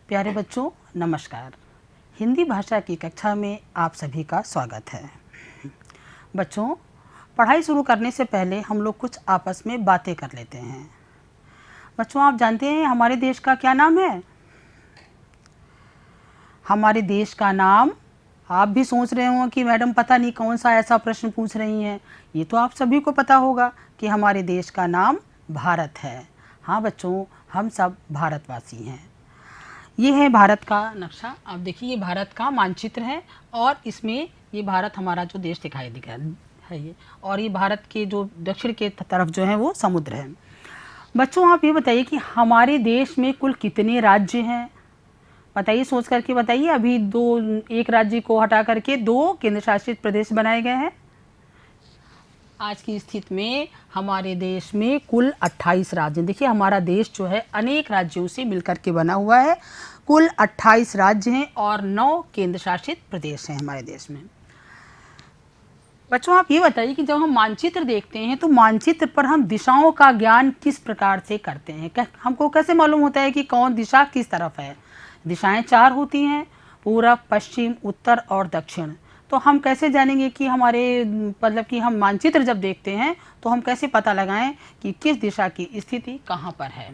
प्यारे बच्चों, नमस्कार। हिंदी भाषा की कक्षा में आप सभी का स्वागत है। बच्चों, पढ़ाई शुरू करने से पहले हम लोग कुछ आपस में बातें कर लेते हैं। बच्चों, आप जानते हैं हमारे देश का क्या नाम है? हमारे देश का नाम, आप भी सोच रहे हो कि मैडम पता नहीं कौन सा ऐसा प्रश्न पूछ रही हैं। ये तो आप सभी को पता होगा कि हमारे देश का नाम भारत है। हाँ बच्चों, हम सब भारतवासी हैं। ये है भारत का नक्शा। आप देखिए, ये भारत का मानचित्र है और इसमें ये भारत हमारा जो देश दिखाई दिखा है ये, और ये भारत के जो दक्षिण के तरफ जो है वो समुद्र है। बच्चों, आप ये बताइए कि हमारे देश में कुल कितने राज्य हैं? बताइए, सोच करके बताइए। अभी एक राज्य को हटा करके 2 केंद्र शासित प्रदेश बनाए गए हैं। आज की स्थिति में हमारे देश में कुल 28 राज्य। देखिए, हमारा देश जो है अनेक राज्यों से मिलकर के बना हुआ है। कुल 28 राज्य हैं और 9 केंद्र शासित प्रदेश हैं हमारे देश में। बच्चों, आप ये बताइए कि जब हम मानचित्र देखते हैं तो मानचित्र पर हम दिशाओं का ज्ञान किस प्रकार से करते हैं? हमको कैसे मालूम होता है कि कौन दिशा किस तरफ है? दिशाएं 4 होती हैं, पूरब, पश्चिम, उत्तर और दक्षिण। तो हम कैसे जानेंगे कि मतलब कि हम मानचित्र जब देखते हैं तो हम कैसे पता लगाएं कि किस दिशा की स्थिति कहाँ पर है?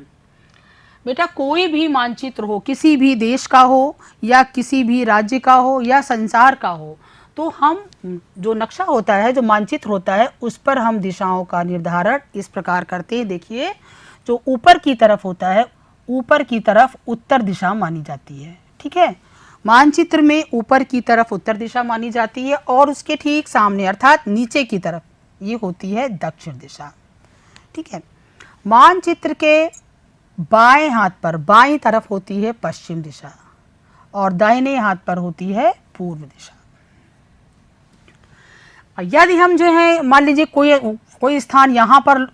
बेटा, कोई भी मानचित्र हो, किसी भी देश का हो या किसी भी राज्य का हो या संसार का हो, तो हम जो नक्शा होता है, जो मानचित्र होता है, उस पर हम दिशाओं का निर्धारण इस प्रकार करते हैं। देखिए, जो ऊपर की तरफ होता है, ऊपर की तरफ उत्तर दिशा मानी जाती है। ठीक है, मानचित्र में ऊपर की तरफ उत्तर दिशा मानी जाती है और उसके ठीक सामने अर्थात नीचे की तरफ ये होती है दक्षिण दिशा। ठीक है, मानचित्र के बाएं हाथ पर बाईं तरफ होती है पश्चिम दिशा और दाहिने हाथ पर होती है पूर्व दिशा। यदि हम जो है मान लीजिए कोई स्थान यहाँ पर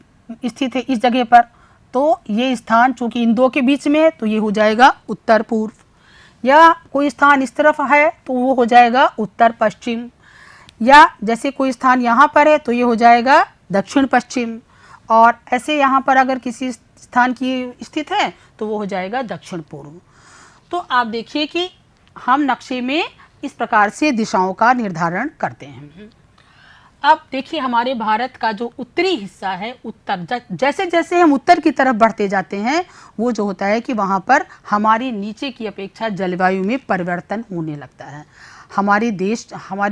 स्थित है, इस जगह पर, तो ये स्थान चूंकि इन 2 के बीच में है तो ये हो जाएगा उत्तर पूर्व, या कोई स्थान इस तरफ है तो वो हो जाएगा उत्तर पश्चिम, या जैसे कोई स्थान यहाँ पर है तो ये हो जाएगा दक्षिण पश्चिम, और ऐसे यहाँ पर अगर किसी स्थान की स्थित है तो वो हो जाएगा दक्षिण पूर्व। तो आप देखिए कि हम नक्शे में इस प्रकार से दिशाओं का निर्धारण करते हैं। अब देखिए, हमारे भारत का जो उत्तरी हिस्सा है, उत्तर, जैसे जैसे हम उत्तर की तरफ बढ़ते जाते हैं वो जो होता है कि वहाँ पर हमारी नीचे की अपेक्षा जलवायु में परिवर्तन होने लगता है। हमारे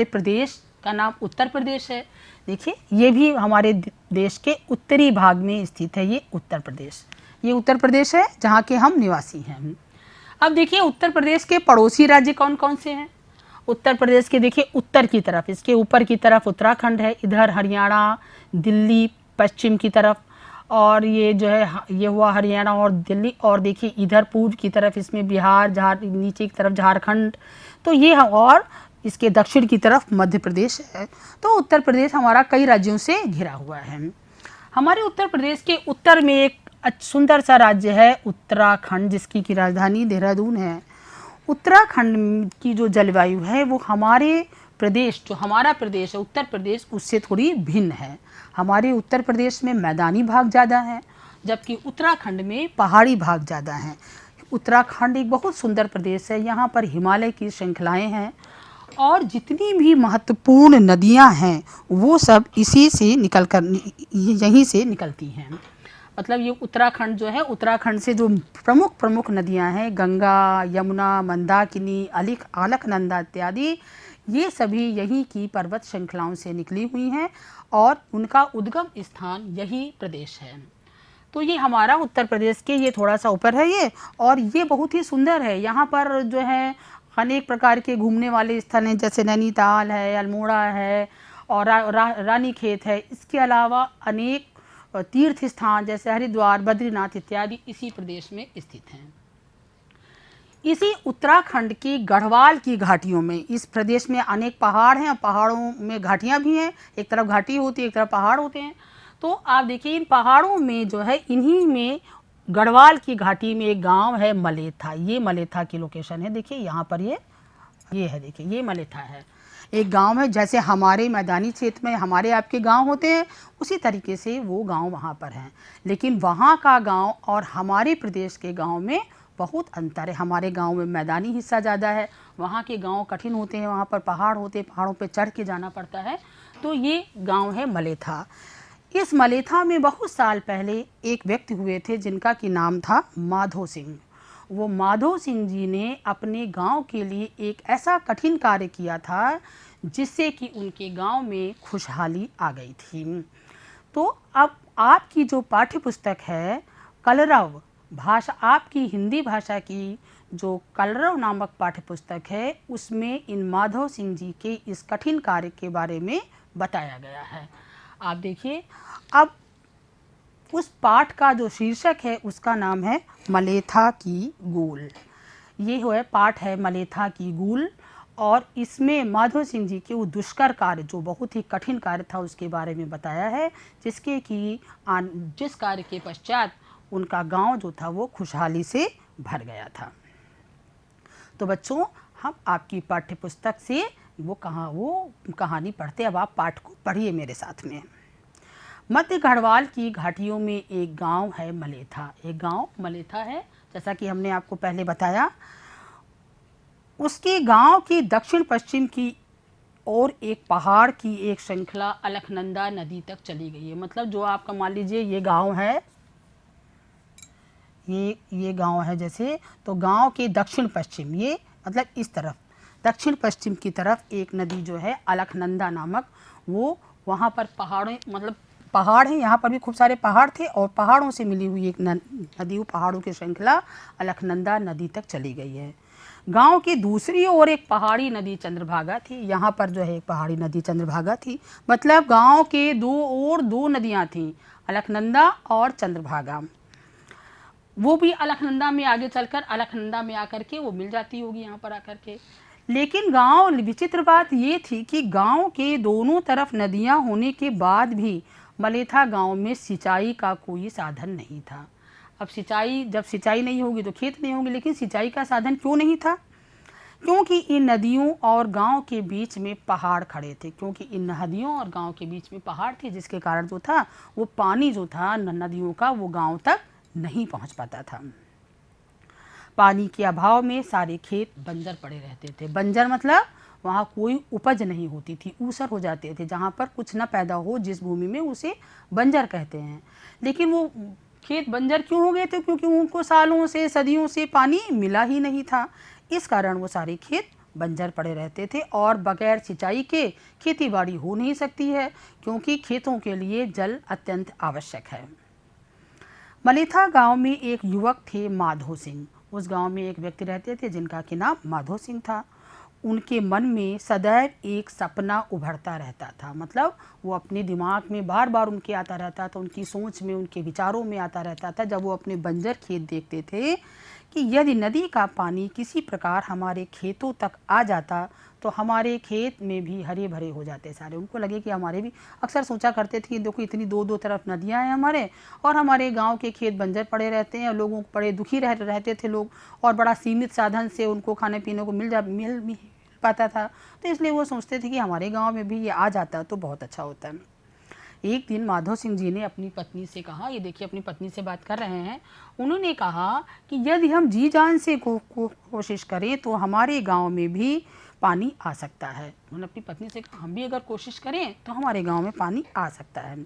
प्रदेश का नाम उत्तर प्रदेश है। देखिए, ये भी हमारे देश के उत्तरी भाग में स्थित है। ये उत्तर प्रदेश है जहाँ के हम निवासी हैं। अब देखिए, उत्तर प्रदेश के पड़ोसी राज्य कौन कौन से हैं? उत्तर प्रदेश के देखिए उत्तर की तरफ, इसके ऊपर की तरफ उत्तराखंड है, इधर हरियाणा, दिल्ली पश्चिम की तरफ, और ये जो है ये हुआ हरियाणा और दिल्ली, और देखिए इधर पूर्व की तरफ इसमें बिहार, नीचे की तरफ झारखंड, तो ये, और इसके दक्षिण की तरफ मध्य प्रदेश है। तो उत्तर प्रदेश हमारा कई राज्यों से घिरा हुआ है। हमारे उत्तर प्रदेश के उत्तर में एक सुंदर सा राज्य है उत्तराखंड, जिसकी की राजधानी देहरादून है। उत्तराखंड की जो जलवायु है वो हमारा प्रदेश है उत्तर प्रदेश, उससे थोड़ी भिन्न है। हमारे उत्तर प्रदेश में मैदानी भाग ज़्यादा है, जबकि उत्तराखंड में पहाड़ी भाग ज़्यादा हैं। उत्तराखंड एक बहुत सुंदर प्रदेश है। यहाँ पर हिमालय की श्रृंखलाएँ हैं और जितनी भी महत्वपूर्ण नदियाँ हैं वो सब यहीं से निकलती हैं। मतलब ये उत्तराखंड जो है, उत्तराखंड से जो प्रमुख नदियां हैं, गंगा, यमुना, मंदाकिनी, अलकनंदा इत्यादि, ये सभी यहीं की पर्वत श्रृंखलाओं से निकली हुई हैं और उनका उद्गम स्थान यही प्रदेश है। तो ये हमारा उत्तर प्रदेश के ये थोड़ा सा ऊपर है ये, और ये बहुत ही सुंदर है। यहाँ पर जो है अनेक प्रकार के घूमने वाले स्थल हैं, जैसे नैनीताल है, अल्मोड़ा है और रानीखेत है। इसके अलावा अनेक तीर्थ स्थान जैसे हरिद्वार, बद्रीनाथ इत्यादि इसी प्रदेश में स्थित हैं। इसी उत्तराखंड की गढ़वाल की घाटियों में, इस प्रदेश में अनेक पहाड़ हैं, पहाड़ों में घाटियां भी हैं। एक तरफ घाटी होती है, एक तरफ पहाड़ होते हैं। तो आप देखिए, इन पहाड़ों में जो है, इन्हीं में गढ़वाल की घाटी में एक गांव है मलेथा। ये मलेथा की लोकेशन है। देखिए यहाँ पर ये है, देखिए ये मलेथा है, एक गांव है। जैसे हमारे मैदानी क्षेत्र में हमारे आपके गांव होते हैं, उसी तरीके से वो गांव वहाँ पर हैं। लेकिन वहाँ का गांव और हमारे प्रदेश के गांव में बहुत अंतर है। हमारे गांव में मैदानी हिस्सा ज़्यादा है, वहाँ के गांव कठिन होते हैं, वहाँ पर पहाड़ होते हैं, पहाड़ों पे चढ़ के जाना पड़ता है। तो ये गांव है मलेथा। इस मलेथा में बहुत साल पहले एक व्यक्ति हुए थे जिनका कि नाम था माधो सिंह। वो माधो सिंह जी ने अपने गांव के लिए एक ऐसा कठिन कार्य किया था जिससे कि उनके गांव में खुशहाली आ गई थी। तो अब आपकी जो पाठ्य पुस्तक है कलरव भाषा, आपकी हिंदी भाषा की जो कलरव नामक पाठ्य पुस्तक है, उसमें इन माधव सिंह जी के इस कठिन कार्य के बारे में बताया गया है। आप देखिए, अब उस पाठ का जो शीर्षक है उसका नाम है मलेथा की गूल। ये है पाठ है मलेथा की गूल, और इसमें माधव सिंह जी के वो दुष्कर कार्य, जो बहुत ही कठिन कार्य था, उसके बारे में बताया है, जिस कार्य के पश्चात उनका गांव जो था वो खुशहाली से भर गया था। तो बच्चों, हम आपकी पाठ्य पुस्तक से वो कहानी पढ़ते। अब आप पाठ को पढ़िए मेरे साथ में। मध्य गढ़वाल की घाटियों में एक गांव है मलेथा। एक गांव मलेथा है, जैसा कि हमने आपको पहले बताया। उसके गांव की दक्षिण पश्चिम की ओर एक पहाड़ की एक श्रृंखला अलकनंदा नदी तक चली गई है। मतलब जो आपका मान लीजिए ये गांव है, ये गांव है जैसे, तो गांव के दक्षिण पश्चिम, ये मतलब इस तरफ दक्षिण पश्चिम की तरफ एक नदी जो है अलकनंदा नामक, वो वहाँ पर पहाड़ों, मतलब पहाड़ हैं, यहाँ पर भी खूब सारे पहाड़ थे, और पहाड़ों से मिली हुई एक नदी, वो पहाड़ों की श्रृंखला अलकनंदा नदी तक चली गई है। गांव की दूसरी ओर एक पहाड़ी नदी चंद्रभागा थी। यहाँ पर जो है एक पहाड़ी नदी चंद्रभागा थी। मतलब गांव के दो ओर दो नदियाँ थीं, अलकनंदा और चंद्रभागा। वो भी अलकनंदा में आगे चलकर अलकनंदा में आकर के वो मिल जाती होगी यहाँ पर आकर के। लेकिन गांव, विचित्र बात ये थी कि गांव के दोनों तरफ नदियाँ होने के बाद भी मलेथा गांव में सिंचाई का कोई साधन नहीं था। अब जब सिंचाई नहीं होगी तो खेत नहीं होंगे, लेकिन सिंचाई का साधन क्यों नहीं था? क्योंकि इन नदियों और गांव के बीच में पहाड़ खड़े थे। क्योंकि इन नदियों और गांव के बीच में पहाड़ थे, जिसके कारण जो था वो पानी जो था नदियों का वो गांव तक नहीं पहुंच पाता था। पानी के अभाव में सारे खेत बंजर पड़े रहते थे। बंजर मतलब वहाँ कोई उपज नहीं होती थी, ऊसर हो जाते थे। जहाँ पर कुछ न पैदा हो जिस भूमि में, उसे बंजर कहते हैं। लेकिन वो खेत बंजर क्यों हो गए थे? क्योंकि उनको सालों से, सदियों से पानी मिला ही नहीं था। इस कारण वो सारे खेत बंजर पड़े रहते थे, और बगैर सिंचाई के खेती बाड़ी हो नहीं सकती है, क्योंकि खेतों के लिए जल अत्यंत आवश्यक है। मलेथा गांव में एक युवक थे माधो सिंह। उस गांव में एक व्यक्ति रहते थे जिनका कि नाम माधो सिंह था। उनके मन में सदैव एक सपना उभरता रहता था। मतलब वो अपने दिमाग में बार बार उनके आता रहता था, उनकी सोच में, उनके विचारों में आता रहता था, जब वो अपने बंजर खेत देखते थे, कि यदि नदी का पानी किसी प्रकार हमारे खेतों तक आ जाता तो हमारे खेत में भी हरे भरे हो जाते सारे। उनको लगे कि हमारे भी, अक्सर सोचा करते थे कि देखो इतनी दो दो तरफ नदियां हैं हमारे, और हमारे गांव के खेत बंजर पड़े रहते हैं, लोगों को बड़े दुखी रहते थे लोग, और बड़ा सीमित साधन से उनको खाने पीने को मिल पाता था। तो इसलिए वो सोचते थे कि हमारे गाँव में भी ये आ जाता तो बहुत अच्छा होता है। एक दिन माधव सिंह जी ने अपनी पत्नी से कहा, ये देखिए अपनी पत्नी से बात कर रहे हैं, उन्होंने कहा कि यदि हम जी जान से कोशिश करें तो हमारे गांव में भी पानी आ सकता है। उन्होंने अपनी पत्नी से कहा, हम भी अगर कोशिश करें तो हमारे गांव में पानी आ सकता है।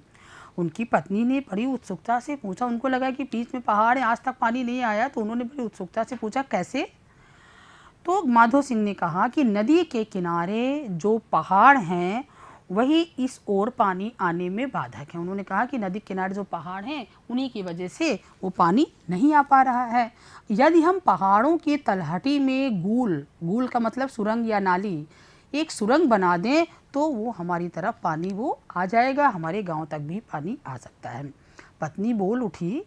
उनकी पत्नी ने बड़ी उत्सुकता से पूछा, उनको लगा कि बीच में पहाड़ है, आज तक पानी नहीं आया, तो उन्होंने बड़ी उत्सुकता से पूछा कैसे? तो माधो सिंह ने कहा कि नदी के किनारे जो पहाड़ हैं वही इस ओर पानी आने में बाधक है। उन्होंने कहा कि नदी के किनारे जो पहाड़ हैं उन्हीं की वजह से वो पानी नहीं आ पा रहा है। यदि हम पहाड़ों की तलहटी में गूल का मतलब सुरंग या नाली, एक सुरंग बना दें तो वो हमारी तरफ पानी वो आ जाएगा, हमारे गांव तक भी पानी आ सकता है। पत्नी बोल उठी,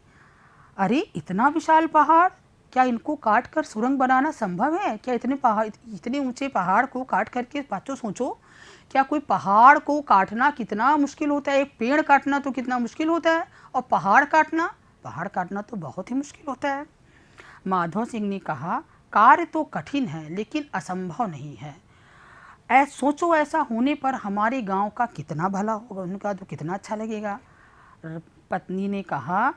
अरे इतना विशाल पहाड़, क्या इनको काट कर सुरंग बनाना संभव है? क्या इतने ऊंचे पहाड़ को काट करके, बच्चों सोचो, क्या कोई पहाड़ को काटना कितना मुश्किल होता है? एक पेड़ काटना तो कितना मुश्किल होता है, और पहाड़ काटना तो बहुत ही मुश्किल होता है। माधव सिंह ने कहा, कार्य तो कठिन है लेकिन असंभव नहीं है। सोचो ऐसा होने पर हमारे गांव का कितना भला होगा, उनका तो कितना अच्छा लगेगा। पत्नी ने कहा,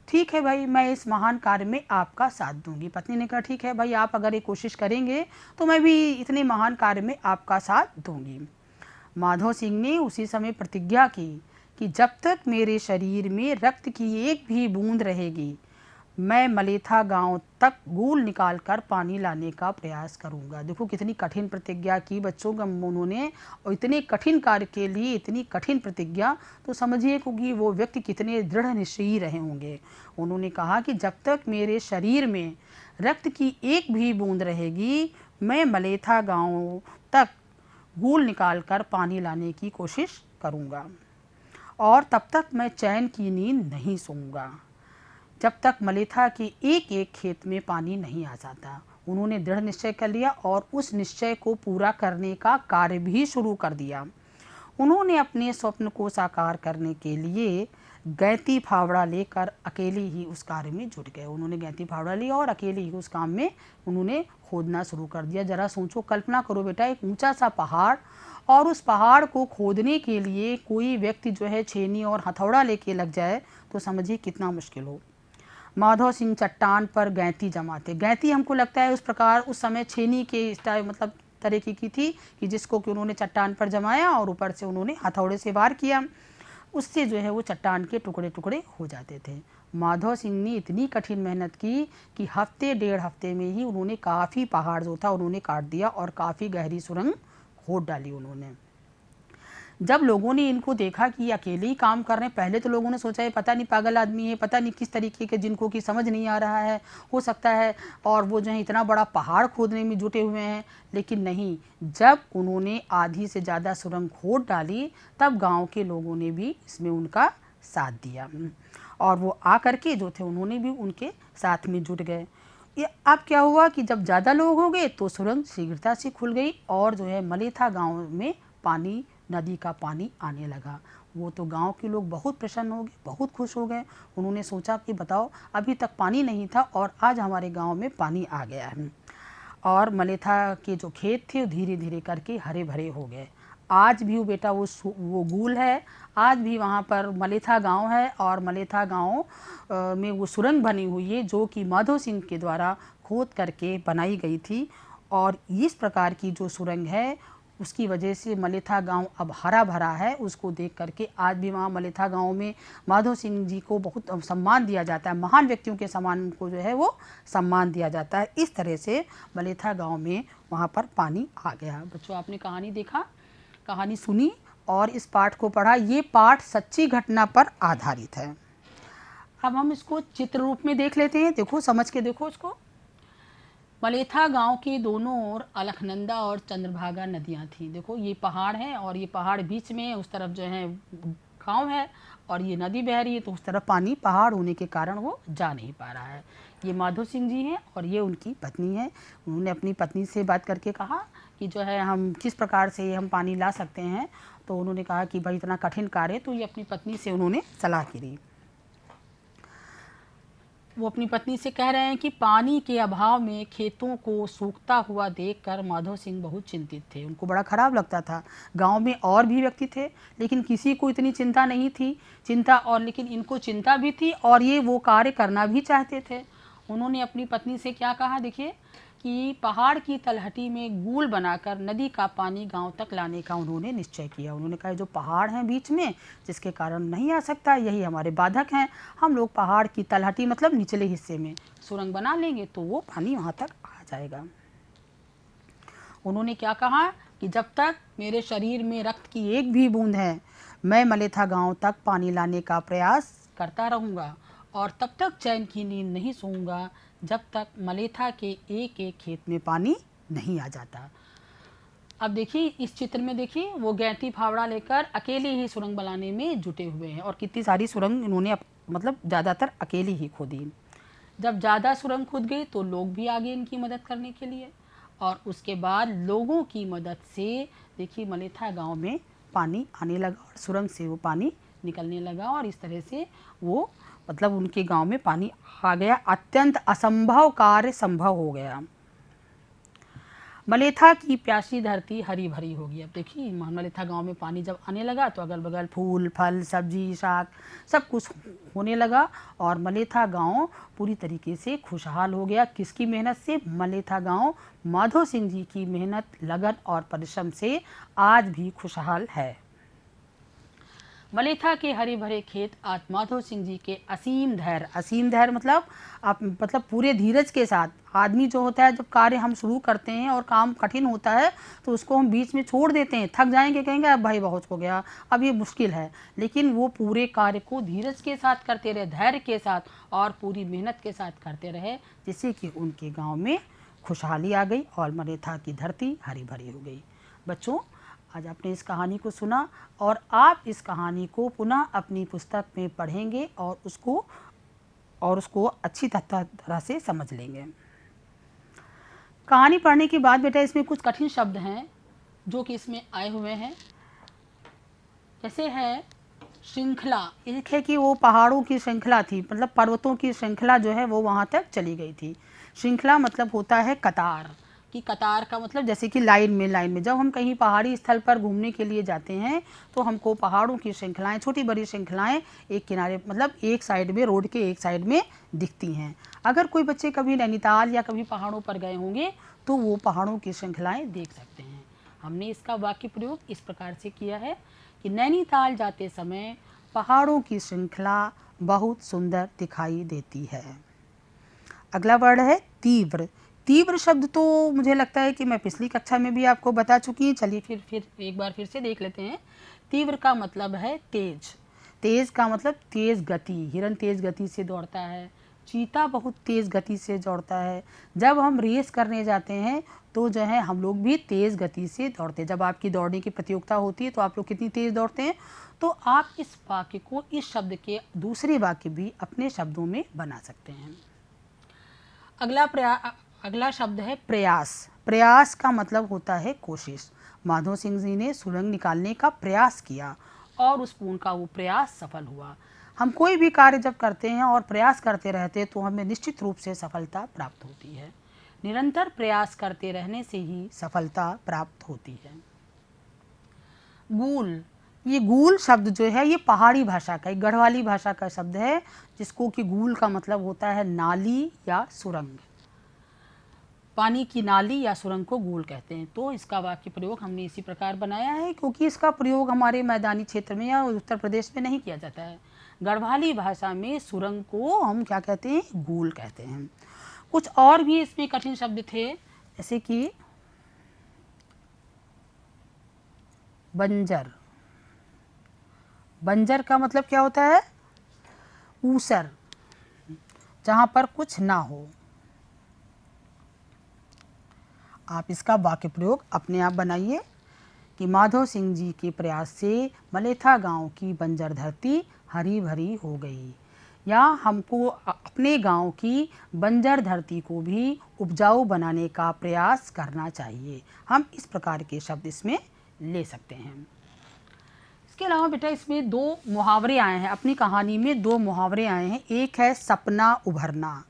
ठीक है भाई, मैं इस महान कार्य में आपका साथ दूंगी। पत्नी ने कहा ठीक है भाई, आप अगर ये कोशिश करेंगे तो मैं भी इतने महान कार्य में आपका साथ दूंगी। माधव सिंह ने उसी समय प्रतिज्ञा की कि जब तक मेरे शरीर में रक्त की एक भी बूंद रहेगी, मैं मलेथा गांव तक गूल निकाल कर पानी लाने का प्रयास करूंगा। देखो कितनी कठिन प्रतिज्ञा की बच्चों का उन्होंने, और इतने कठिन कार्य के लिए इतनी कठिन प्रतिज्ञा, तो समझिए कि वो व्यक्ति कितने दृढ़ निश्चयी रहे होंगे। उन्होंने कहा कि जब तक मेरे शरीर में रक्त की एक भी बूंद रहेगी, मैं मलेथा गांव तक गूल निकाल कर पानी लाने की कोशिश करूंगा, और तब तक मैं चैन की नींद नहीं सोऊंगा जब तक मलेथा के एक एक खेत में पानी नहीं आ जाता। उन्होंने दृढ़ निश्चय कर लिया और उस निश्चय को पूरा करने का कार्य भी शुरू कर दिया। उन्होंने अपने स्वप्न को साकार करने के लिए गैती फावड़ा लेकर अकेले ही उस कार्य में जुट गए। उन्होंने गैती फावड़ा लिया और अकेले ही उस काम में उन्होंने खोदना शुरू कर दिया। जरा सोचो, कल्पना करो बेटा, एक ऊंचा सा पहाड़, और उस पहाड़ को खोदने के लिए कोई व्यक्ति जो है छेनी और हथौड़ा लेके लग जाए तो समझिए कितना मुश्किल हो। माधव सिंह चट्टान पर गैंती जमाते। गैंती हमको लगता है उस प्रकार उस समय छेनी के स्टाइल मतलब तरीके की थी कि जिसको कि उन्होंने चट्टान पर जमाया और ऊपर से उन्होंने हथौड़े से वार किया, उससे जो है वो चट्टान के टुकड़े टुकड़े हो जाते थे। माधव सिंह ने इतनी कठिन मेहनत की कि हफ्ते डेढ़ हफ्ते में ही उन्होंने काफ़ी पहाड़ जो था उन्होंने काट दिया और काफ़ी गहरी सुरंग खोद डाली उन्होंने। जब लोगों ने इनको देखा कि अकेले ही काम कर रहे हैं, पहले तो लोगों ने सोचा है पता नहीं पागल आदमी है, पता नहीं किस तरीके के, जिनको कि समझ नहीं आ रहा है, हो सकता है, और वो जो है इतना बड़ा पहाड़ खोदने में जुटे हुए हैं। लेकिन नहीं, जब उन्होंने आधी से ज़्यादा सुरंग खोद डाली तब गांव के लोगों ने भी इसमें उनका साथ दिया, और वो आ करके जो थे उन्होंने भी उनके साथ में जुट गए। ये अब क्या हुआ कि जब ज़्यादा लोग हो गए तो सुरंग शीघ्रता से खुल गई और जो है मलेथा गाँव में पानी, नदी का पानी आने लगा। वो तो गांव के लोग बहुत प्रसन्न हो गए, बहुत खुश हो गए। उन्होंने सोचा कि बताओ, अभी तक पानी नहीं था और आज हमारे गांव में पानी आ गया है, और मलेथा के जो खेत थे धीरे धीरे करके हरे भरे हो गए। आज भी वो बेटा वो गूल है, आज भी वहाँ पर मलेथा गांव है, और मलेथा गांव में वो सुरंग बनी हुई है जो कि माधव सिंह के द्वारा खोद करके बनाई गई थी। और इस प्रकार की जो सुरंग है उसकी वजह से मलेथा गांव अब हरा भरा है। उसको देख करके आज भी वहाँ मलेथा गांव में माधव सिंह जी को बहुत सम्मान दिया जाता है, महान व्यक्तियों के समान को जो है वो सम्मान दिया जाता है। इस तरह से मलेथा गांव में वहाँ पर पानी आ गया। बच्चों, आपने कहानी देखा, कहानी सुनी और इस पाठ को पढ़ा। ये पाठ सच्ची घटना पर आधारित है। अब हम इसको चित्र रूप में देख लेते हैं। देखो, समझ के देखो इसको। मलेथा गांव के दोनों ओर अलखनंदा और चंद्रभागा नदियां थीं। देखो, ये पहाड़ है और ये पहाड़ बीच में, उस तरफ जो है गांव है और ये नदी बह रही है, तो उस तरफ पानी पहाड़ होने के कारण वो जा नहीं पा रहा है। ये माधव सिंह जी हैं और ये उनकी पत्नी है। उन्होंने अपनी पत्नी से बात करके कहा कि जो है हम किस प्रकार से हम पानी ला सकते हैं। तो उन्होंने कहा कि भाई इतना कठिन कार्य है, तो ये अपनी पत्नी से उन्होंने सलाह की। वो अपनी पत्नी से कह रहे हैं कि पानी के अभाव में खेतों को सूखता हुआ देखकर माधव सिंह बहुत चिंतित थे। उनको बड़ा खराब लगता था। गांव में और भी व्यक्ति थे लेकिन किसी को इतनी चिंता नहीं थी, और लेकिन इनको चिंता भी थी और ये वो कार्य करना भी चाहते थे। उन्होंने अपनी पत्नी से क्या कहा, देखिए, कि पहाड़ की तलहटी में गूल बनाकर नदी का पानी गांव तक लाने का उन्होंने निश्चय किया। उन्होंने कहा जो पहाड़ हैं बीच में जिसके कारण नहीं आ सकता, यही हमारे बाधक हैं। हम लोग पहाड़ की तलहटी मतलब निचले हिस्से में सुरंग बना लेंगे तो वो पानी वहाँ तक आ जाएगा। उन्होंने क्या कहा कि जब तक मेरे शरीर में रक्त की एक भी बूंद है, मैं मलेथा गाँव तक पानी लाने का प्रयास करता रहूँगा और तब तक चैन की नींद नहीं सोऊंगा जब तक मलेथा के एक एक खेत में पानी नहीं आ जाता। अब देखिए इस चित्र में, देखिए वो गैंती फावड़ा लेकर अकेले ही सुरंग बनाने में जुटे हुए हैं और कितनी सारी सुरंग इन्होंने मतलब ज़्यादातर अकेले ही खोदी। जब ज़्यादा सुरंग खुद गई तो लोग भी आगे इनकी मदद करने के लिए, और उसके बाद लोगों की मदद से देखिए मलेथा गाँव में पानी आने लगा और सुरंग से वो पानी निकलने लगा और इस तरह से वो मतलब उनके गांव में पानी आ गया। अत्यंत असंभव कार्य संभव हो गया। मलेथा की प्यासी धरती हरी भरी होगी। अब देखिए मलेथा गांव में पानी जब आने लगा तो अगल बगल फूल फल सब्जी साग सब कुछ होने लगा और मलेथा गांव पूरी तरीके से खुशहाल हो गया। किसकी मेहनत से? मलेथा गांव माधो सिंह जी की मेहनत लगन और परिश्रम से आज भी खुशहाल है। मलेथा के हरे भरे खेत आज माधो सिंह जी के असीम धैर्य मतलब आप मतलब पूरे धीरज के साथ। आदमी जो होता है जब कार्य हम शुरू करते हैं और काम कठिन होता है तो उसको हम बीच में छोड़ देते हैं, थक जाएंगे, कहेंगे अब भाई बहुत हो गया, अब ये मुश्किल है। लेकिन वो पूरे कार्य को धीरज के साथ करते रहे, धैर्य के साथ और पूरी मेहनत के साथ करते रहे, जिससे कि उनके गाँव में खुशहाली आ गई और मलेथा की धरती हरी भरी हो गई। बच्चों, आज आपने इस कहानी को सुना और आप इस कहानी को पुनः अपनी पुस्तक में पढ़ेंगे और उसको अच्छी तरह से समझ लेंगे। कहानी पढ़ने के बाद बेटा इसमें कुछ कठिन शब्द हैं जो कि इसमें आए हुए हैं। जैसे है श्रृंखला, एक है कि वो पहाड़ों की श्रृंखला थी, मतलब पर्वतों की श्रृंखला जो है वो वहाँ तक चली गई थी। श्रृंखला मतलब होता है कतार, कि कतार का मतलब जैसे कि लाइन में जब हम कहीं पहाड़ी स्थल पर घूमने के लिए जाते हैं तो हमको पहाड़ों की श्रृंखलाएं, छोटी बड़ी श्रृंखलाएं एक किनारे मतलब एक साइड में, रोड के एक साइड में दिखती हैं। अगर कोई बच्चे कभी नैनीताल या कभी पहाड़ों पर गए होंगे तो वो पहाड़ों की श्रृंखलाएं देख सकते हैं। हमने इसका वाक्य प्रयोग इस प्रकार से किया है कि नैनीताल जाते समय पहाड़ों की श्रृंखला बहुत सुंदर दिखाई देती है। अगला वर्ड है तीव्र। तीव्र शब्द तो मुझे लगता है कि मैं पिछली कक्षा में भी आपको बता चुकी हूँ। चलिए फिर एक बार फिर से देख लेते हैं। तीव्र का मतलब है तेज, तेज का मतलब तेज गति, हिरन तेज गति से दौड़ता है, चीता बहुत तेज गति से दौड़ता है। जब हम रेस करने जाते हैं तो जो है हम लोग भी तेज गति से दौड़ते हैं। जब आपकी दौड़ने की प्रतियोगिता होती है तो आप लोग कितनी तेज दौड़ते हैं। तो आप इस वाक्य को, इस शब्द के दूसरे वाक्य भी अपने शब्दों में बना सकते हैं। अगला शब्द है प्रयास। प्रयास का मतलब होता है कोशिश। माधो सिंह जी ने सुरंग निकालने का प्रयास किया और उनका वो प्रयास सफल हुआ। हम कोई भी कार्य जब करते हैं और प्रयास करते रहते हैं तो हमें निश्चित रूप से सफलता प्राप्त होती है। निरंतर प्रयास करते रहने से ही सफलता प्राप्त होती है। गूल, ये गूल शब्द जो है ये पहाड़ी भाषा का, गढ़वाली भाषा का शब्द है, जिसको कि गूल का मतलब होता है नाली या सुरंग। पानी की नाली या सुरंग को गूल कहते हैं। तो इसका वाक्य प्रयोग हमने इसी प्रकार बनाया है क्योंकि इसका प्रयोग हमारे मैदानी क्षेत्र में या उत्तर प्रदेश में नहीं किया जाता है। गढ़वाली भाषा में सुरंग को हम क्या कहते हैं? गूल कहते हैं। कुछ और भी इसमें कठिन शब्द थे, जैसे कि बंजर। बंजर का मतलब क्या होता है? ऊसर, जहाँ पर कुछ ना हो। आप इसका वाक्य प्रयोग अपने आप बनाइए कि माधो सिंह जी के प्रयास से मलेथा गांव की बंजर धरती हरी भरी हो गई, या हमको अपने गांव की बंजर धरती को भी उपजाऊ बनाने का प्रयास करना चाहिए। हम इस प्रकार के शब्द इसमें ले सकते हैं। इसके अलावा बेटा इसमें दो मुहावरे आए हैं, अपनी कहानी में दो मुहावरे आए हैं। एक है सपना उभरना।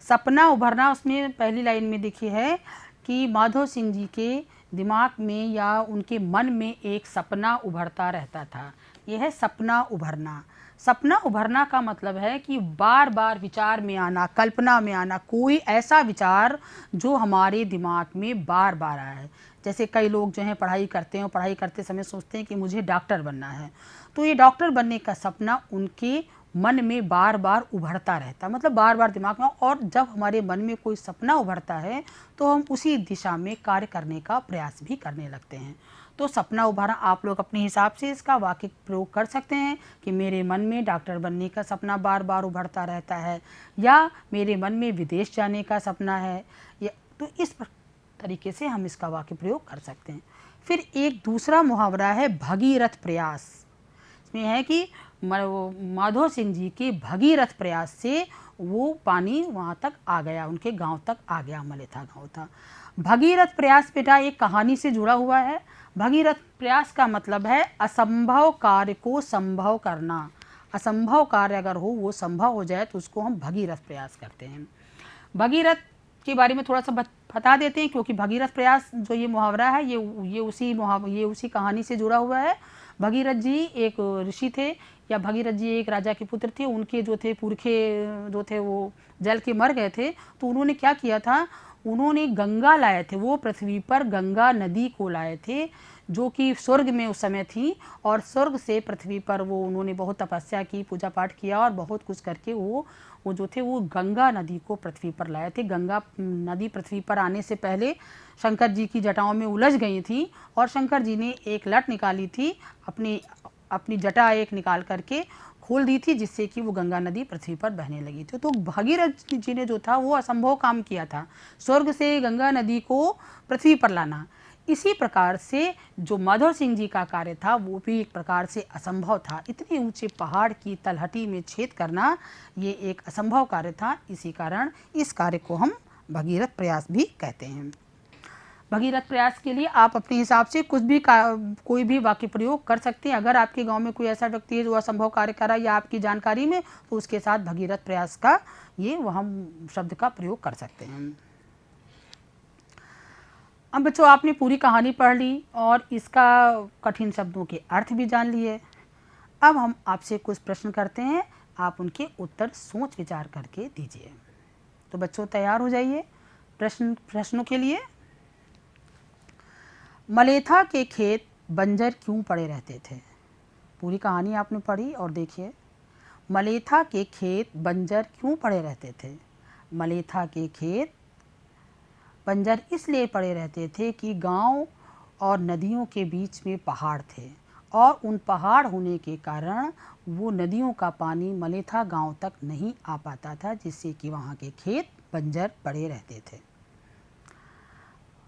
सपना उभरना, उसमें पहली लाइन में देखी है कि माधो सिंह जी के दिमाग में या उनके मन में एक सपना उभरता रहता था। यह है सपना उभरना। सपना उभरना का मतलब है कि बार बार विचार में आना, कल्पना में आना, कोई ऐसा विचार जो हमारे दिमाग में बार बार आया है। जैसे कई लोग जो हैं पढ़ाई करते हैं और पढ़ाई करते समय सोचते हैं कि मुझे डॉक्टर बनना है, तो ये डॉक्टर बनने का सपना उनके मन में बार बार उभरता रहता है, मतलब बार बार दिमाग में। और जब हमारे मन में कोई सपना उभरता है तो हम उसी दिशा में कार्य करने का प्रयास भी करने लगते हैं। तो सपना उभरना आप लोग अपने हिसाब से इसका वाक्य प्रयोग कर सकते हैं कि मेरे मन में डॉक्टर बनने का सपना बार बार उभरता रहता है, या मेरे मन में विदेश जाने का सपना है, या तो इस तरीके से हम इसका वाक्य प्रयोग कर सकते हैं। फिर एक दूसरा मुहावरा है भगीरथ प्रयास। इसमें है कि माधो सिंह जी के भगीरथ प्रयास से वो पानी वहाँ तक आ गया, उनके गांव तक आ गया, मलेथा गांव था। भगीरथ प्रयास बेटा एक कहानी से जुड़ा हुआ है। भगीरथ प्रयास का मतलब है असंभव कार्य को संभव करना। असंभव कार्य अगर हो वो संभव हो जाए तो उसको हम भगीरथ प्रयास करते हैं। भगीरथ के बारे में थोड़ा सा बता देते हैं, क्योंकि भगीरथ प्रयास जो ये मुहावरा है ये उसी कहानी से जुड़ा हुआ है। भगीरथ जी एक ऋषि थे, या भगीरथ जी एक राजा के पुत्र थे। उनके जो थे पुरखे जो थे वो जल के मर गए थे, तो उन्होंने क्या किया था, उन्होंने गंगा लाए थे, वो पृथ्वी पर गंगा नदी को लाए थे, जो कि स्वर्ग में उस समय थी, और स्वर्ग से पृथ्वी पर वो उन्होंने बहुत तपस्या की, पूजा पाठ किया और बहुत कुछ करके वो जो थे वो गंगा नदी को पृथ्वी पर लाए थे। गंगा नदी पृथ्वी पर आने से पहले शंकर जी की जटाओं में उलझ गई थी, और शंकर जी ने एक लट निकाली थी, अपनी जटा एक निकाल करके खोल दी थी, जिससे कि वो गंगा नदी पृथ्वी पर बहने लगी थी। तो भगीरथ जी ने जो था वो असंभव काम किया था, स्वर्ग से गंगा नदी को पृथ्वी पर लाना। इसी प्रकार से जो माधव सिंह जी का कार्य था वो भी एक प्रकार से असंभव था। इतने ऊंचे पहाड़ की तलहटी में छेद करना ये एक असंभव कार्य था। इसी कारण इस कार्य को हम भगीरथ प्रयास भी कहते हैं। भगीरथ प्रयास के लिए आप अपने हिसाब से कोई भी वाक्य प्रयोग कर सकते हैं। अगर आपके गांव में कोई ऐसा व्यक्ति है जो असंभव कार्य कर रहा है या आपकी जानकारी में, तो उसके साथ भगीरथ प्रयास का हम शब्द का प्रयोग कर सकते हैं। अब बच्चों आपने पूरी कहानी पढ़ ली और इसका कठिन शब्दों के अर्थ भी जान लिए। अब हम आपसे कुछ प्रश्न करते हैं, आप उनके उत्तर सोच विचार करके दीजिए। तो बच्चों तैयार हो जाइए प्रश्नों के लिए। मलेथा के खेत बंजर क्यों पड़े रहते थे? पूरी कहानी आपने पढ़ी और देखिए, मलेथा के खेत बंजर क्यों पड़े रहते थे? मलेथा के खेत बंजर इसलिए पड़े रहते थे कि गांव और नदियों के बीच में पहाड़ थे, और उन पहाड़ होने के कारण वो नदियों का पानी मलेथा गांव तक नहीं आ पाता था, जिससे कि वहाँ के खेत बंजर पड़े रहते थे।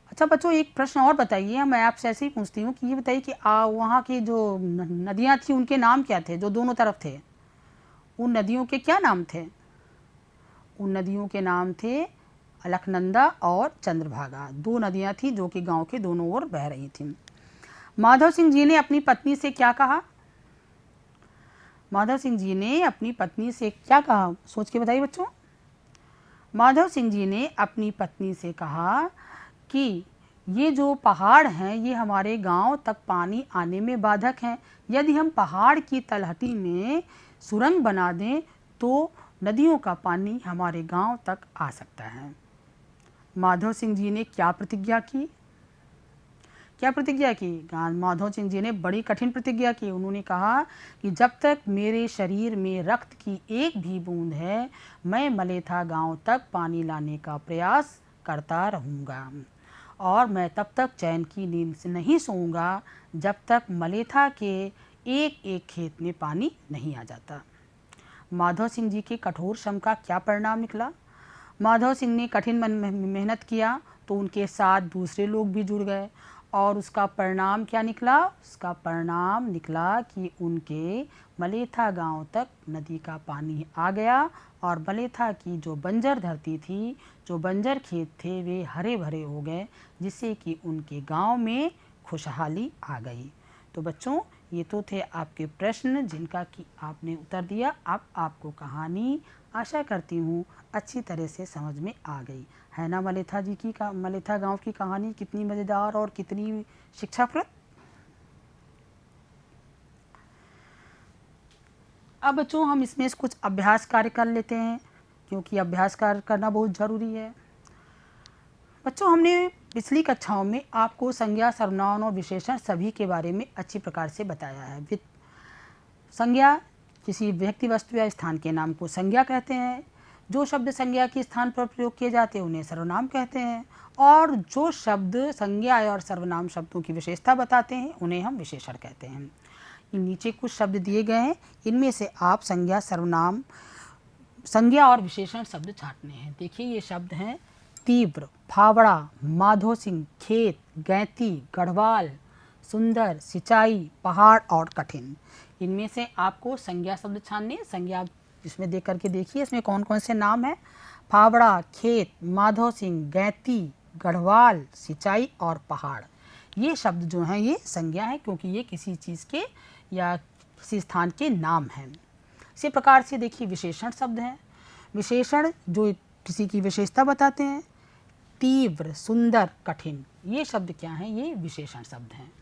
अच्छा बच्चों एक प्रश्न और बताइए, मैं आपसे ऐसे ही पूछती हूँ कि ये बताइए कि वहाँ की जो नदियाँ थी उनके नाम क्या थे, जो दोनों तरफ थे? उन नदियों के क्या नाम थे? उन नदियों के नाम थे अलकनंदा और चंद्रभागा। दो नदियां थी जो कि गांव के दोनों ओर बह रही थीं। माधव सिंह जी ने अपनी पत्नी से क्या कहा? माधव सिंह जी ने अपनी पत्नी से क्या कहा, सोच के बताइए बच्चों। माधव सिंह जी ने अपनी पत्नी से कहा कि ये जो पहाड़ हैं ये हमारे गांव तक पानी आने में बाधक हैं। यदि हम पहाड़ की तलहटी में सुरंग बना दें तो नदियों का पानी हमारे गांव तक आ सकता है। माधव सिंह जी ने क्या प्रतिज्ञा की? माधव सिंह जी ने बड़ी कठिन प्रतिज्ञा की। उन्होंने कहा कि जब तक मेरे शरीर में रक्त की एक भी बूंद है, मैं मलेथा गांव तक पानी लाने का प्रयास करता रहूँगा, और मैं तब तक चैन की नींद से नहीं सोऊंगा जब तक मलेथा के एक एक खेत में पानी नहीं आ जाता। माधव सिंह जी के कठोर श्रम का क्या परिणाम निकला? माधव सिंह ने कठिन मेहनत किया तो उनके साथ दूसरे लोग भी जुड़ गए, और उसका परिणाम क्या निकला? उसका परिणाम निकला कि उनके मलेथा गांव तक नदी का पानी आ गया, और मलेथा की जो बंजर धरती थी, जो बंजर खेत थे, वे हरे भरे हो गए, जिससे कि उनके गांव में खुशहाली आ गई। तो बच्चों ये तो थे आपके प्रश्न जिनका कि आपने उत्तर दिया। अब आपको कहानी आशा करती हूँ अच्छी तरह से समझ में आ गई है ना। मलेथा गांव की कहानी कितनी मज़ेदार और कितनी शिक्षाप्रद। अब बच्चों हम इसमें कुछ अभ्यास कार्य कर लेते हैं, क्योंकि अभ्यास कार्य करना बहुत ज़रूरी है। बच्चों हमने पिछली कक्षाओं में आपको संज्ञा, सर्वनाम और विशेषण सभी के बारे में अच्छी प्रकार से बताया है। संज्ञा किसी व्यक्ति, वस्तु या स्थान के नाम को संज्ञा कहते हैं। जो शब्द संज्ञा के स्थान पर प्रयोग किए जाते हैं उन्हें सर्वनाम कहते हैं, और जो शब्द संज्ञा और सर्वनाम शब्दों की विशेषता बताते हैं उन्हें हम विशेषण कहते हैं। नीचे कुछ शब्द दिए गए हैं, इनमें से आप संज्ञा, सर्वनाम, संज्ञा और विशेषण शब्द छांटने हैं। देखिए ये शब्द हैं तीव्र, फावड़ा, माधो सिंह, खेत, गैती, गढ़वाल, सुंदर, सिंचाई, पहाड़ और कठिन। इनमें से आपको संज्ञा शब्द छानने। संज्ञा इसमें देख करके देखिए इसमें कौन कौन से नाम हैं। फावड़ा, खेत, माधव सिंह, गैती, गढ़वाल, सिंचाई और पहाड़। ये शब्द जो हैं ये संज्ञा है, क्योंकि ये किसी चीज़ के या किसी स्थान के नाम हैं। इसी प्रकार से देखिए विशेषण शब्द हैं। विशेषण जो किसी की विशेषता बताते हैं। तीव्र, सुंदर, कठिन, ये शब्द क्या हैं? ये विशेषण शब्द हैं।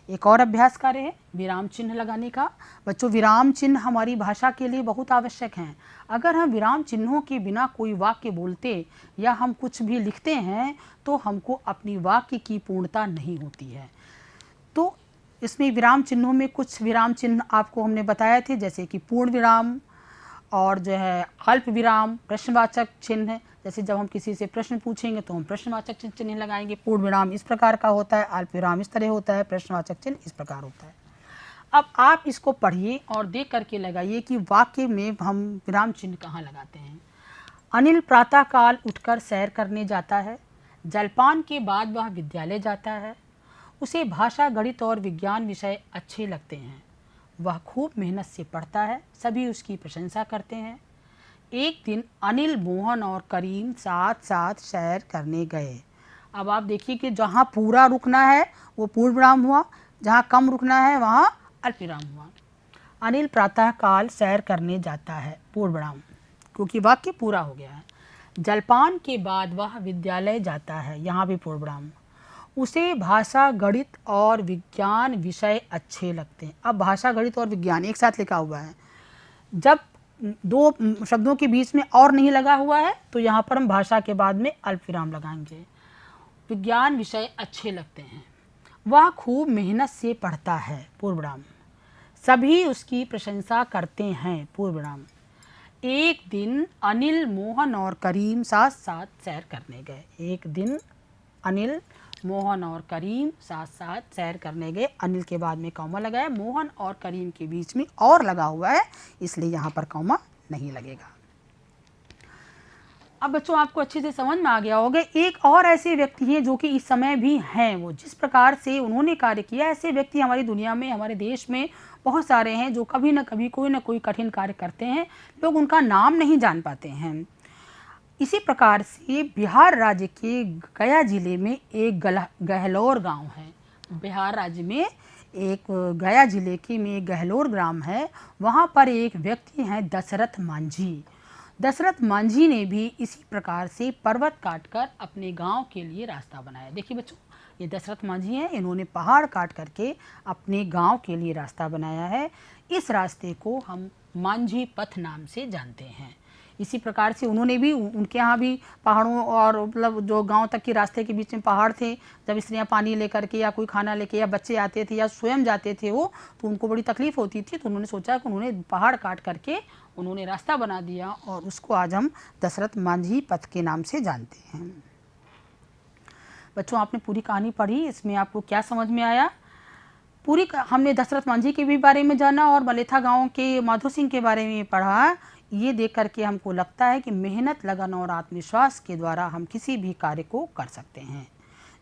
एक और अभ्यास कार्य है विराम चिन्ह लगाने का। बच्चों, विराम चिन्ह हमारी भाषा के लिए बहुत आवश्यक हैं। अगर हम विराम चिन्हों के बिना कोई वाक्य बोलते या हम कुछ भी लिखते हैं तो हमको अपनी वाक्य की पूर्णता नहीं होती है। तो इसमें विराम चिन्हों में कुछ विराम चिन्ह आपको हमने बताए थे, जैसे कि पूर्ण विराम और जो है अल्प विराम, प्रश्नवाचक चिन्ह। जैसे जब हम किसी से प्रश्न पूछेंगे तो हम प्रश्नवाचक चिन्ह लगाएंगे। पूर्ण विराम इस प्रकार का होता है, अल्प विराम इस तरह होता है, प्रश्नवाचक चिन्ह इस प्रकार होता है। अब आप इसको पढ़िए और देख करके लगाइए कि वाक्य में हम विराम चिन्ह कहाँ लगाते हैं। अनिल प्रातःकाल उठकर सैर करने जाता है। जलपान के बाद वह विद्यालय जाता है। उसे भाषा, गणित और विज्ञान विषय अच्छे लगते हैं। वह खूब मेहनत से पढ़ता है। सभी उसकी प्रशंसा करते हैं। एक दिन अनिल, मोहन और करीम साथ साथ सैर करने गए। अब आप देखिए कि जहाँ पूरा रुकना है वो पूर्ण विराम हुआ, जहाँ कम रुकना है वहाँ अल्प विराम हुआ। अनिल प्रातःकाल सैर करने जाता है, पूर्ण विराम, क्योंकि वाक्य पूरा हो गया है। जलपान के बाद वह विद्यालय जाता है, यहाँ भी पूर्ण विराम। उसे भाषा, गणित और विज्ञान विषय अच्छे लगते हैं। अब भाषा, गणित और विज्ञान एक साथ लिखा हुआ है। जब दो शब्दों के बीच में और नहीं लगा हुआ है तो यहाँ पर हम भाषा के बाद में अल्प विराम लगाएंगे। विज्ञान विषय अच्छे लगते हैं। वह खूब मेहनत से पढ़ता है, पूर्ण विराम। सभी उसकी प्रशंसा करते हैं, पूर्ण विराम। एक दिन अनिल, मोहन और करीम साथ साथ सैर करने गए। एक दिन अनिल, मोहन और करीम साथ साथ सैर करने गए। अनिल के बाद में कॉमा लगाया, मोहन और करीम के बीच में और लगा हुआ है, इसलिए यहाँ पर कॉमा नहीं लगेगा। अब बच्चों आपको अच्छे से समझ में आ गया होगा। एक और ऐसे व्यक्ति हैं जो कि इस समय भी हैं, वो जिस प्रकार से उन्होंने कार्य किया, ऐसे व्यक्ति हमारी दुनिया में, हमारे देश में बहुत सारे हैं जो कभी न कभी कोई ना कोई कठिन कार्य करते हैं। लोग उनका नाम नहीं जान पाते हैं। इसी प्रकार से बिहार राज्य के गया जिले में एक गहलोर गांव है। बिहार राज्य में एक गया जिले के में गहलोर ग्राम है। वहाँ पर एक व्यक्ति हैं दशरथ मांझी। दशरथ मांझी ने भी इसी प्रकार से पर्वत काटकर अपने गांव के लिए रास्ता बनाया। देखिए बच्चों, ये दशरथ मांझी हैं, इन्होंने पहाड़ काट करके अपने गांव के लिए रास्ता बनाया है। इस रास्ते को हम मांझी पथ नाम से जानते हैं। इसी प्रकार से उन्होंने भी, उनके यहाँ भी पहाड़ों और मतलब जो गांव तक के रास्ते के बीच में पहाड़ थे, जब स्त्रियाँ पानी लेकर के या कोई खाना लेके या बच्चे आते थे या स्वयं जाते थे वो, तो उनको बड़ी तकलीफ होती थी। तो उन्होंने सोचा कि उन्होंने पहाड़ काट करके उन्होंने रास्ता बना दिया और उसको आज हम दशरथ मांझी पथ के नाम से जानते हैं। बच्चों, आपने पूरी कहानी पढ़ी, इसमें आपको क्या समझ में आया? हमने दशरथ मांझी के भी बारे में जाना और मलेथा गांव के माधो सिंह के बारे में पढ़ा। ये देख करके हमको लगता है कि मेहनत, लगन और आत्मविश्वास के द्वारा हम किसी भी कार्य को कर सकते हैं।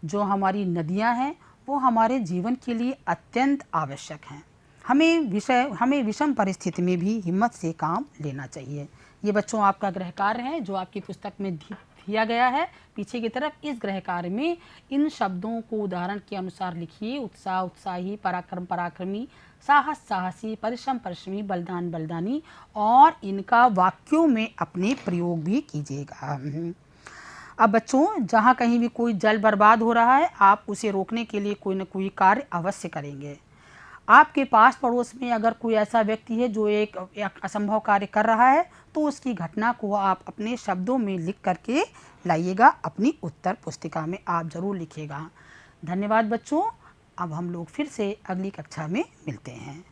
जो हमारी नदियां हैं वो हमारे जीवन के लिए अत्यंत आवश्यक हैं। हमें विषम परिस्थिति में भी हिम्मत से काम लेना चाहिए। ये बच्चों आपका गृह कार्य है जो आपकी पुस्तक में दिया गया है पीछे की तरफ। इस गृह कार्य में इन शब्दों को उदाहरण के अनुसार लिखिए। उत्साह, उत्साही, पराक्रम, पराक्रमी, साहस, साहसी, परिश्रम, परिश्रमी, बलिदान, बलिदानी, और इनका वाक्यों में अपने प्रयोग भी कीजिएगा। अब बच्चों, जहाँ कहीं भी कोई जल बर्बाद हो रहा है, आप उसे रोकने के लिए कोई न कोई कार्य अवश्य करेंगे। आपके पास पड़ोस में अगर कोई ऐसा व्यक्ति है जो एक असंभव कार्य कर रहा है तो उसकी घटना को आप अपने शब्दों में लिख करके लाइएगा। अपनी उत्तर पुस्तिका में आप ज़रूर लिखिएगा। धन्यवाद बच्चों। अब हम लोग फिर से अगली कक्षा में मिलते हैं।